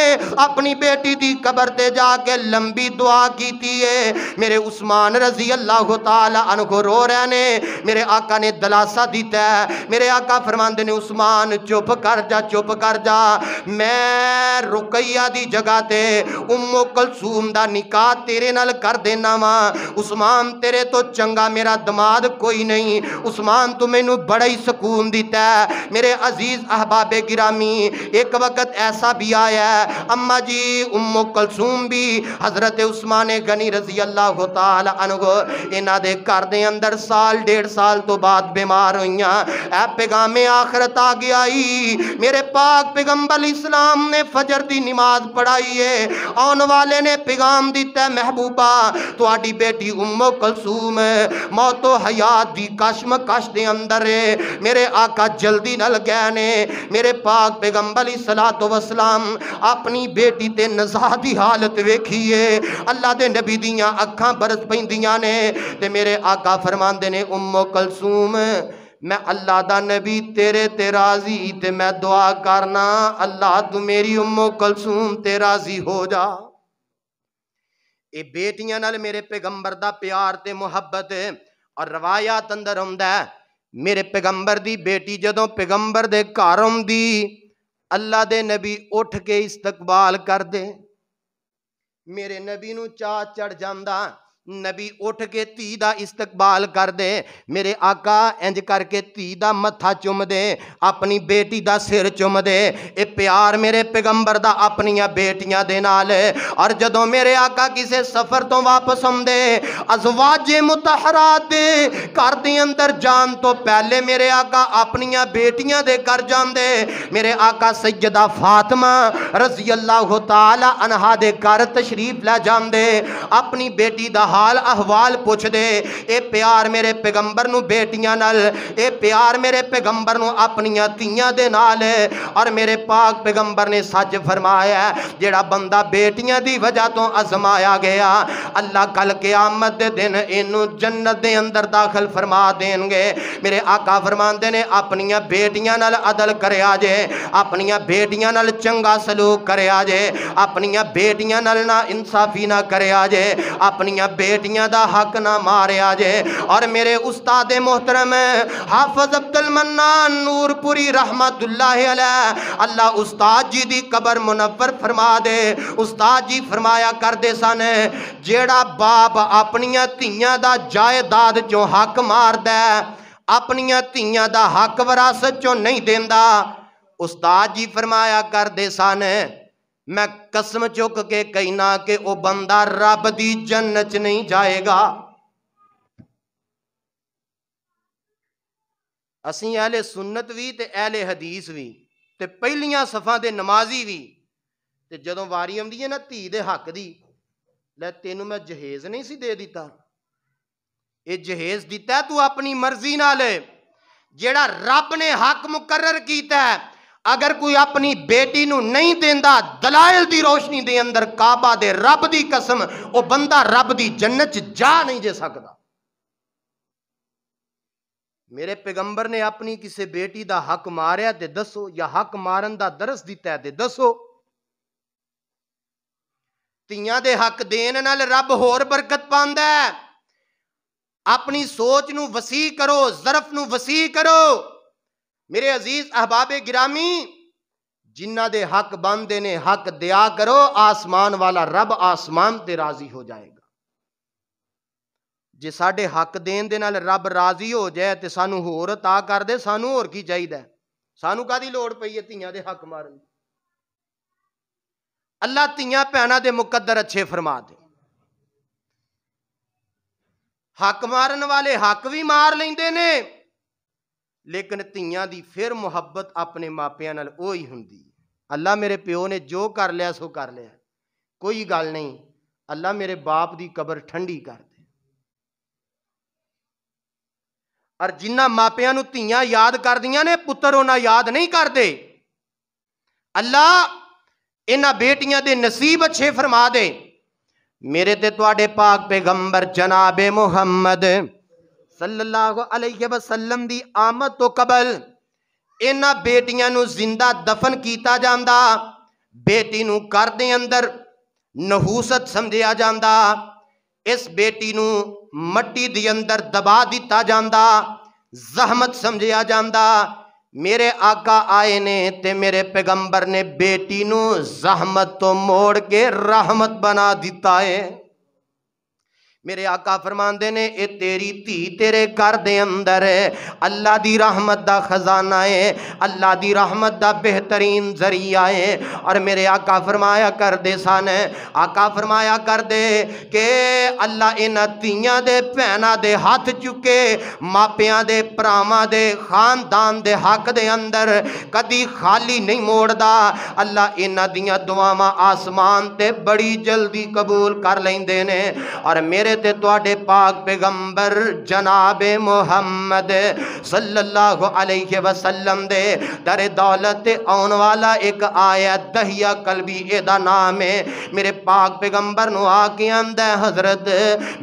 اپنی بیٹی دی قبر تے جا کے لمبی دعا کیتی ہے۔ میرے عثمان رضی اللہ تعالی عنہ رو رہے نے، میرے آقا نے دلاسا دیتا ہے، میرے آقا فرماندے نے عثمان چپ کر جا چپ کر جا، میں رقیہ دی جگہ تے ام کلثوم دا نکاح تیرے نال کر دینا وا۔ عثمان تیرے تو چنگا میرا دماد کوئی نہیں، عثمان تو مینوں بڑا ہی سکون دیتا ہے۔ میرے عزیز احباب گرامی ایک وقت ایسا بھی آیا ہے اماں جی ام کلثوم بھی حضرت عثمان غنی رضی اللہ تعالی عنہ انہاں دے گھر دے اندر 1.5 سال تو بعد بیمار ہوئیاں۔ اے پیغام آخرت آ گیا ہی، میرے پاک پیغمبر اسلام نے فجر دی نماز پڑھائی ہے، آن والے نے پیغام دیتا ہے محبوبہ تواڈی بیٹی ام کلثوم موت و حیات دی کشمکش دے اندر ہے، میرے آقا جلدی نل گئے نے۔ میرے پاک پیغمبر علیہ الصلوۃ والسلام اپنی بیٹی تے نزاع دی حالت ویکھیے، اللہ دے نبی دیاں اکھاں برس پیندیاں نے تے میرے آقا فرماندے نے ام کلثوم میں اللہ دا نبی تیرے تے راضی تے میں دعا کرنا اللہ تو میری ام کلثوم تے راضی ہو جا۔ اے بیٹیاں نال میرے پیغمبر دا پیار تے محبت ہے۔ اور روایات اندر ہوندا ہے میرے پیغمبر دی بیٹی جدوں پیغمبر دے گھر ہوندی اللہ دے نبی اٹھ کے استقبال کر دے، میرے نبی نو چاہ چڑھ جاندا، نبی اٹھ کے تھی دا استقبال کر دے، میرے آقا انج کر کے تھی دا متھا چم دے، اپنی بیٹی دا سر چم دے۔ اے پیار میرے پیغمبر دا اپنیاں بیٹیاں دے نال۔ اور جدوں میرے آقا کسے سفر تو واپس آندے ازواج مطہرات دے گھر دے اندر جان تو پہلے میرے آقا اپنیاں بیٹیاں دے گھر جاندے، میرے آقا سیدہ فاطمہ رضی اللہ تعالی عنہا دے گھر تشریف لے جاندے، اپنی بیٹی دا حال احوال پوچھ دے۔ اے پیار میرے پیغمبر نو بیٹیاں نال، اے پیار میرے پیغمبر نو اپنیاں تیاں دے نال۔ اور میرے پاک پیغمبر نے سچ فرمایا ہے جیڑا بندہ بیٹیاں دی وجہ تو آزمایا گیا اللہ کل قیامت دے دن اینو جنت دے اندر داخل فرما دین گے۔ میرے آقا فرماندے نے اپنیاں بیٹیاں نال عدل کریا جے، اپنیاں بیٹیاں نال چنگا سلوک کریا جے، اپنیاں بیٹیاں نال نا انصافی نہ کریا جے، اپنیاں بیٹیاں دا حق نہ ماریا جے۔ اور میرے استاد محترم حافظ عبد المنان نور پوری رحمت اللہ علیہ، اللہ استاد جی دی قبر منور فرما دے، استاد جی فرمایا کر دے سن جیڑا باپ اپنیاں تیاں دا جائیداد چوں حق مار دے، اپنیاں تیاں دا حق وراثت چوں نہیں دیندا، استاد جی فرمایا کر دے سن میں قسم چک کے کہنا کہ او بندہ رب دی جنت نہیں جائے گا۔ اسی اہل سنت بھی تے اہل حدیث بھی تے پہلیاں صفاں دے نمازی بھی تے جدوں واری آندی ہے نا دھی دے حق دی، لے تینوں میں جہیز نہیں سی دے دیتا، اے جہیز دیتا تو اپنی مرضی نال، جیڑا رب نے حق مقرر کیتا ہے اگر کوئی اپنی بیٹی نو نہیں دیندا دلائل دی روشنی دے اندر کعبہ دے رب دی قسم او بندہ رب دی جنت جا نہیں جے سکدا۔ میرے پیغمبر نے اپنی کسے بیٹی دا حق ماریا تے دسو، یا حق مارن دا درس دیتا ہے تے دسو۔ تیاں دے حق دین نال رب ہور برکت پاندا ہے۔ اپنی سوچ نو وسیع کرو، ظرف نو وسیع کرو۔ میرے عزیز احباب گرامی جنہ دے حق باندے نے حق دیا کرو، آسمان والا رب آسمان تے راضی ہو جائے گا۔ جے ساڈے حق دین دے نال رب راضی ہو جائے تے سانو ہور عطا کر دے، سانو ہور کی چاہیدا ہے؟ سانو کادی لوڑ پئی ہے تیاں دے حق مارن؟ اللہ تیاں بھیناں دے مقدر اچھے فرما دے۔ حق مارن والے حق بھی مار لیندے نے، لیکن تیاں دی پھر محبت اپنے ماپیاں نال اوہی ہوندی۔ اللہ میرے پیو نے جو کر لیا سو کر لیا، کوئی گل نہیں، اللہ میرے باپ دی قبر ٹھنڈی کر دے۔ اور جنہ ماپیاں نو تیاں یاد کر دیاں نے پتر انہاں یاد نہیں کر دے، اللہ انہاں بیٹیاں دے نصیب اچھے فرما دے۔ میرے تے تواڈے پاک پیغمبر جناب محمد صلی اللہ علیہ وسلم دی آمد تو قبل انہاں بیٹیاں نو زندہ دفن کیتا جاندا، بیٹی نو گھر دے اندر نحوست سمجھیا جاندا، اس بیٹی نو مٹی دی اندر دبا دیتا جاندا، زحمت سمجھیا جاندا۔ میرے آقا آئے نے تے میرے پیغمبر نے بیٹی نو زحمت تو موڑ کے رحمت بنا دیتا ہے۔ میرے آقا فرماندے نے اے تیری تھی تیرے گھر دے اندر ہے، اللہ دی رحمت دا خزانہ ہے، اللہ دی رحمت دا بہترین ذریعہ ہے۔ اور میرے آقا فرمایا کر دے سن، آقا فرمایا کر دے کہ اللہ انہاں تیاں دے بھیناں دے ہاتھ چکے ماپیاں دے پراواں دے خاندان دے حق دے اندر کدی خالی نہیں موڑدا۔ اللہ انہاں دیاں دعاواں آسمان تے بڑی جلدی قبول کر لیندے نے۔ اور میرے تے تواڈے پاک پیغمبر جناب محمد صلی اللہ علیہ وسلم دے در دولت تے آن والا ایک آیا دہیا قلبی اے دا نام ہے۔ میرے پاک پیغمبر نو آکے آندہ حضرت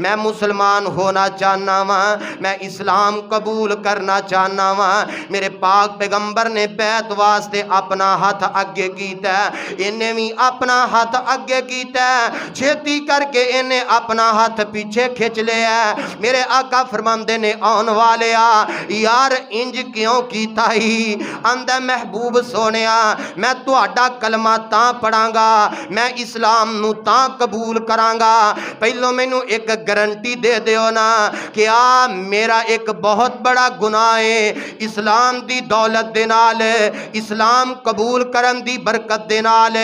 میں مسلمان ہونا چاہنا وہاں، میں اسلام قبول کرنا چاہنا وہاں۔ میرے پاک پیغمبر نے بیعت واسطے اپنا ہاتھ اگے کیتا ہے، انہیں بھی اپنا ہاتھ اگے کیتا ہے، چھیتی کر کے انہیں اپنا ہاتھ پیچھے کھچ لیا ہے۔ میرے آقا فرماندے نے آن والیا یار انج کیوں کیتا ہی؟ اندہ محبوب سونیا میں تو اڈا کلمہ تاں پڑھاں گا، میں اسلام نو تاں قبول کراں گا، پہلو میں نو ایک گارنٹی دے دیو نا کہ میرا ایک بہت بڑا گناہ ہے، اسلام دی دولت دے نال، اسلام قبول کرن دی برکت دے نال،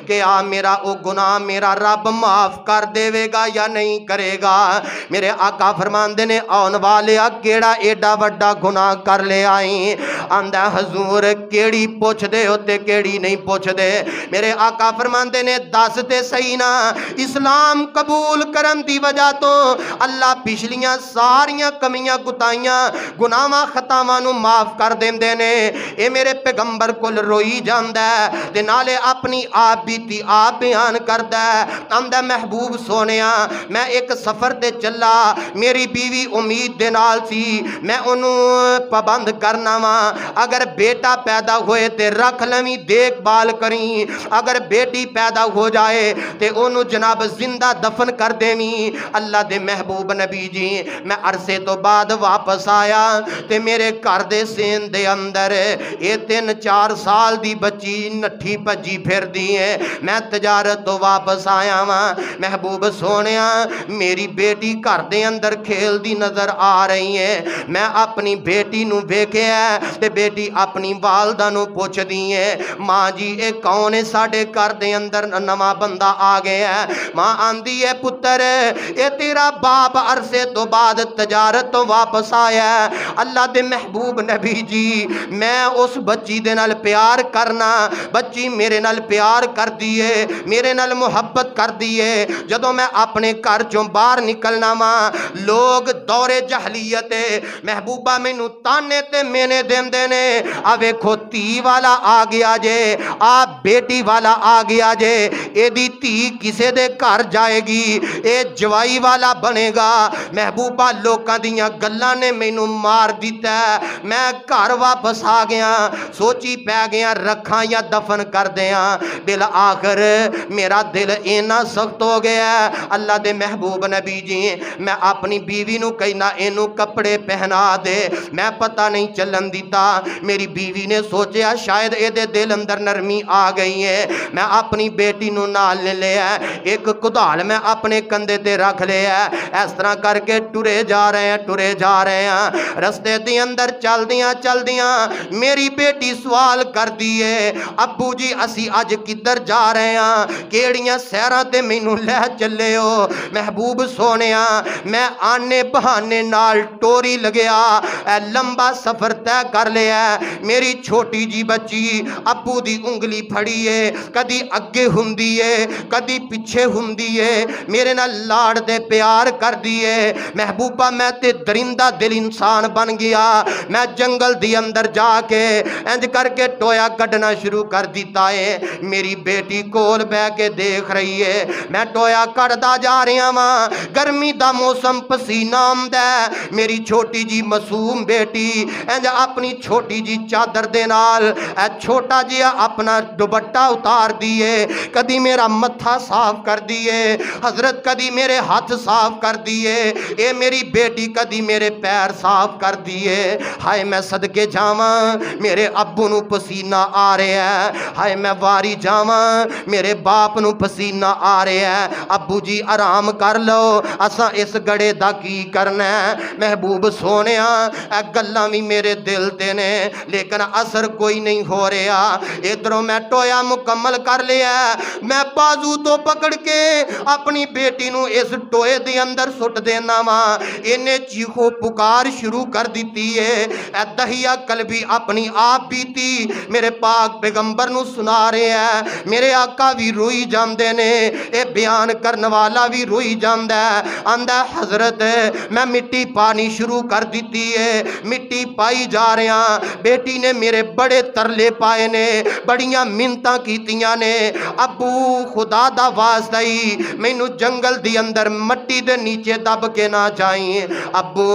کہ میرا او گناہ میرا رب معاف کر دے گا یا نہیں کرے گا؟ میرے آقا فرماندے نے آن والیا کیڑا ایڈا وڈا گناہ کر لے آئیں؟ آندہ حضور کیڑی پوچھ دے ہوتے کیڑی نہیں پوچھ دے؟ میرے آقا فرماندے نے دس تے صحیح نا، اسلام قبول کرن دی وجہ تو اللہ پچھلیاں ساریاں کمیاں گتائیاں گناہاں خطاواں نو معاف کر دیندے نے۔ اے میرے پیغمبر کول روئی جاندہ ہے تے نالے اپنی آپ بیتی آپ بیان کردہ ہے، آندہ محبوب سونیا میں ایک سفر تے چلا، میری بیوی امید دے نال سی میں انہوں پابند کرنا وا، اگر بیٹا پیدا ہوئے تے رکھ لویں دیکھ بال کریں، اگر بیٹی پیدا ہو جائے تے انہوں جناب زندہ دفن کر دیویں۔ اللہ دے محبوب نبی جی میں عرصے تو بعد واپس آیا تے میرے گھر دے سین دے اندر یہ 3-4 سال دی بچی نٹھی پجی پھر دی ہے۔ میں تجارت تو واپس آیا ہاں، محبوب سونیا میری بیٹی گھر دے اندر کھیل دی نظر آ رہی ہے، میں اپنی بیٹی نو ویکھے ہے تے بیٹی اپنی والدہ نو پوچھ دی ہے ماں جی اے کون ہے ساڈے گھر دے اندر نواں بندہ آ گیا ہے؟ ماں آندی ہے پتر اے تیرا باپ عرصے تو بعد تجارت تو واپس آیا ہے۔ اللہ دے محبوب نبی جی میں اس بچی دے نال پیار کرنا، بچی میرے نال پیار کر دیئے، میرے نال محبت کر دیئے، جدوں میں اپنے گھر چوں باہر نکلنا ماں لوگ دور جہلیت محبوبہ میں نو تانے تے مینے دین دینے آوے کھو تی والا آ گیا جے، بیٹی والا آ گیا جے، اے دی تی کسے دے گھر جائے گی، اے جوائی والا بنے گا۔ محبوبہ لوکاں دیاں گلاں نے میں نو مار دیتا ہے، میں گھر واپس آ گیا، سوچی پہ گیا رکھاں یا دفن کر دیاں، بالآخر میرا دل اینا سخت ہو گیا ہے۔ اللہ دے محبوب نبی جی میں اپنی بیوی نو کہنا اینو کپڑے پہنا دے، میں پتہ نہیں چلن دیتا، میری بیوی نے سوچیا شاید اے دے دل اندر نرمی آ گئی ہے، میں اپنی بیٹی نو نال لے لیا، ایک کدال میں اپنے کندھے تے رکھ لیا، اس طرح کر کے ٹرے جا رہے ہیں، رستے دی اندر چل دیاں میری بیٹی سوال کر دیئے ابو جی اسی آج کدھر جا رہے ہیں، کیڑیاں سیراں تے مینوں لے چلے ہو؟ محبوب سونیا میں آنے بہانے نال ٹوری لگیا، اے لمبا سفر طے کر لیا، میری چھوٹی جی بچی ابو دی انگلی پھڑی ہے، کدی اگے ہندی ہے کدی پیچھے ہندی ہے، میرے نال لاڑ دے پیار کر دیئے۔ محبوبہ میں تے درندہ دل انسان بن گیا، میں جنگل دی اندر جا کے انج کر کے ٹویا کڈنا شروع کر دیتا ہے، میری بیٹی کول بے کے دیکھ رہی ہے، میں ٹویا کڈدا جا رہا ماں، گرمی دا موسم پسینہ آمدہ ہے، میری چھوٹی جی معصوم بیٹی انج اپنی چھوٹی جی چادر دے نال اے چھوٹا جی اپنا دوپٹہ اتار دیئے، کدی میرا متھا صاف کر دیئے حضرت، کدی میرے ہاتھ صاف کر دیئے، اے میری بیٹی کدی میرے پیر صاف کر دیئے۔ ہائے میں صدقے جاواں میرے ابو نو پسینہ آ رہے ہیں، ہائے میں واری جاواں میرے باپ نو پسینہ آ رہے ہیں، ابو جی آرام کر لو اساں اس گڑے دا کی کرنا ہے۔ محبوب سونیا اے گلاں بھی میرے دل تے نے لیکن اثر کوئی نہیں ہو رہا، ادھروں میں ٹویا مکمل کر لیا، میں بازو تو پکڑ کے اپنی بیٹی نو اس ٹوئے دے اندر سٹ دینا ماں، انہیں چیخو پکار شروع کر دیتی ہے، اے دہیا قلبی اپنی آپ بیتی میرے پاک پیغمبر نو سنا رہے ہیں، میرے آقا بھی روئی جاندے نے، اے بیان کرن والا بھی روئی جاندہ ہے آندا حضرت میں مٹی پانی شروع کر دیتی ہے مٹی پائی جا رہا بیٹی نے میرے بڑے ترلے پائے نے بڑیاں منتاں کیتیاں نے ابو خدا دا واسطہ ہی مینو جنگل دی اندر مٹی دے نیچے دب کے نہ جائیں ابو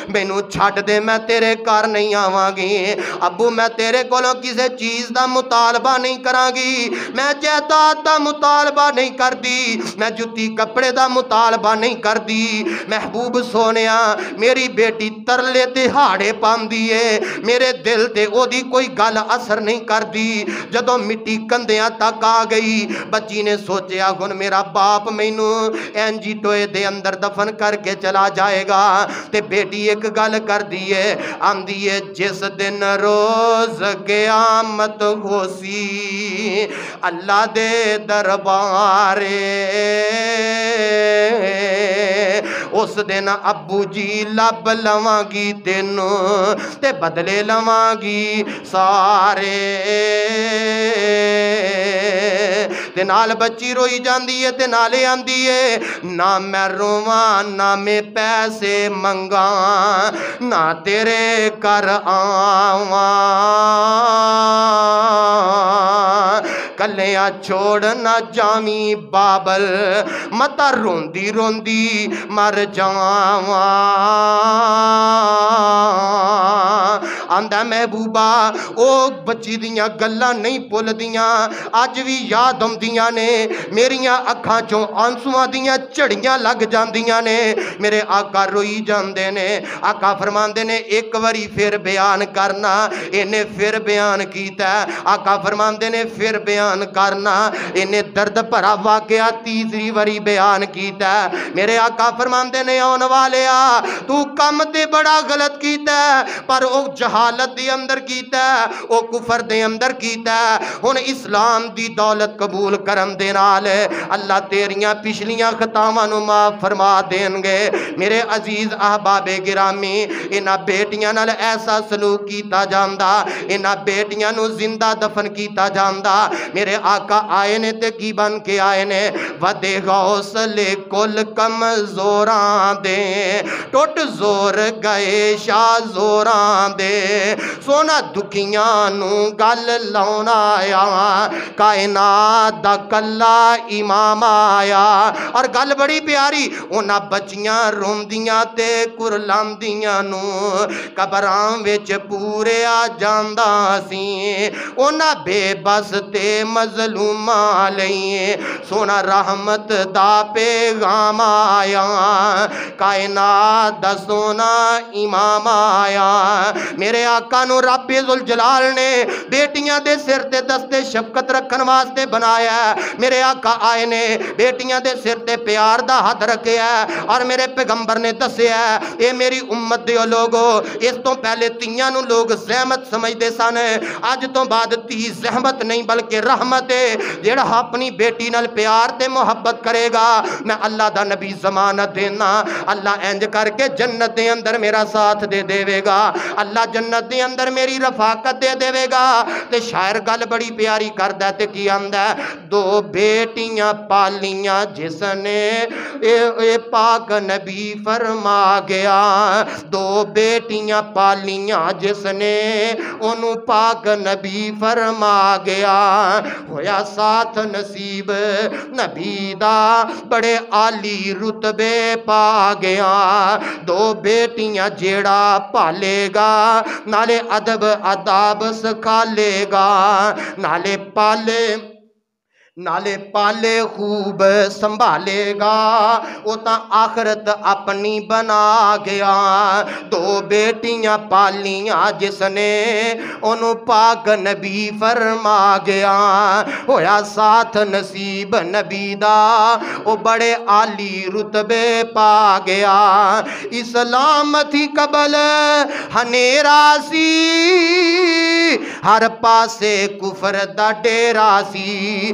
مینو چھڈ دے میں تیرے گھر نہیں آواں گی ابو میں تیرے کولوں کسے چیز دا مطالبہ نہیں کراں گی میں جائیداد دا مطالبہ نہیں کر دی میں جتی کپڑے دا مطالبہ نہیں کر دی محبوب سونیا میری بیٹی ترلے دہاڑے پاندی ہے میرے دل تے او دی کوئی گل اثر نہیں کر دی جدوں مٹی کندیاں تک آ گئی بچی نے سوچیا ہن میرا باپ مینوں اینجی ٹوئے دے اندر دفن کر کے چلا جائے گا تے بیٹی ایک گل کر دیے آندی ہے جس دن روز قیامت ہو سی اللہ دے دربارے اس دن ابو جی لب لواں گی تینوں تے بدلے لواں گی سارے تے نال بچی روئی جاندی ہے تے نالے آندی ہے نہ میں رواں نہ میں پیسے منگاں نہ تیرے کر آواں کلیاں چھوڑ نہ جامی بابل متا روندی روندی مر جاواں آندا محبوبہ او بچی دیاں گلاں نہیں پل دیاں اج بھی یاد آندیاں نے میریاں اکھاں چوں آنسواں دیاں چڑیاں لگ جاندیاں نے میرے آقا روئی جاندے نے آقا فرماندے نے ایک واری پھر بیان کرنا انہیں پھر بیان کیتا ہے آقا فرماندے نے پھر بیان کرنا انہیں درد بھرا واقعہ تیسری واری بیان کیتا ہے میرے آقا فرماندے نے آن والیا تو کم تے بڑا غلط کیتا ہے پر او جہالت دے اندر کیتا ہے او کفر دے اندر کیتا ہے ہن اسلام دی دولت قبول کرن دے نال اللہ تیریاں پچھلیاں خطاواں نو معاف فرما دین گے میرے عزیز احباب گرامی انہاں بیٹیاں نال ایسا سلوک کیتا جاندا انہاں بیٹیاں نو زندہ دفن کیتا جاندا میرے آقا آئے نے تے کی بن کے آئے نے ودے غوث لے کل کمزوراں دے ٹوٹ زور گئے شاہ زوراں دے سونا دکھیاں نو گل لاؤن آیا کائنات دا کلا امام آیا اور گل بڑی پیاری اونا بچیاں روندیاں تے کرلاندیاں نو قبراں وچ پورے آ جاندا سی اونا بے بس تے مظلوماں لئی سونا رحمت دا پیغام آیا کائنات دا سونا امام آیا میرے آقا نو رب ذوالجلال نے بیٹیاں دے سر تے دستے شفقت رکھن واسطے بنایا میرے آقا آئے نے بیٹیاں دے سر تے پیار دا ہاتھ رکھے ہے اور میرے پیغمبر نے دسیا اے میری امت دے لوگو اس تو پہلے تیاں نو لوگ زحمت سمجھدے سن اج تو بعد تی زحمت نہیں بلکہ رحمت ہے جیڑا اپنی بیٹی نال پیار تے محبت کرے گا میں اللہ دا نبی ضمانت دینا اللہ انج کر کے جنت دے اندر میرا ساتھ دے دے گا اللہ جنت دے اندر میری رفاقت دے دے گا تے شاعر گل بڑی پیاری کردا تے کی آندا دو بیٹیاں پالیاں جس نے اے پاک نبی فرما گیا دو بیٹیاں پالیاں جس نے انہوں پاک نبی فرما گیا ہویا ساتھ نصیب نبی دا بڑے عالی رتبے پا گیا دو بیٹیاں جیڑا پالے گا نالے ادب اداب سکھالے گا نالے پالے خوب سنبھالے گا وہ تا آخرت اپنی بنا گیا دو بیٹیاں پالیاں جس نے انہوں پاک نبی فرما گیا ہویا ساتھ نصیب نبی دا وہ بڑے عالی رتبے پا گیا اسلام تھی قبل ہنیرا سی ہر پاسے کفر دا ڈیرا سی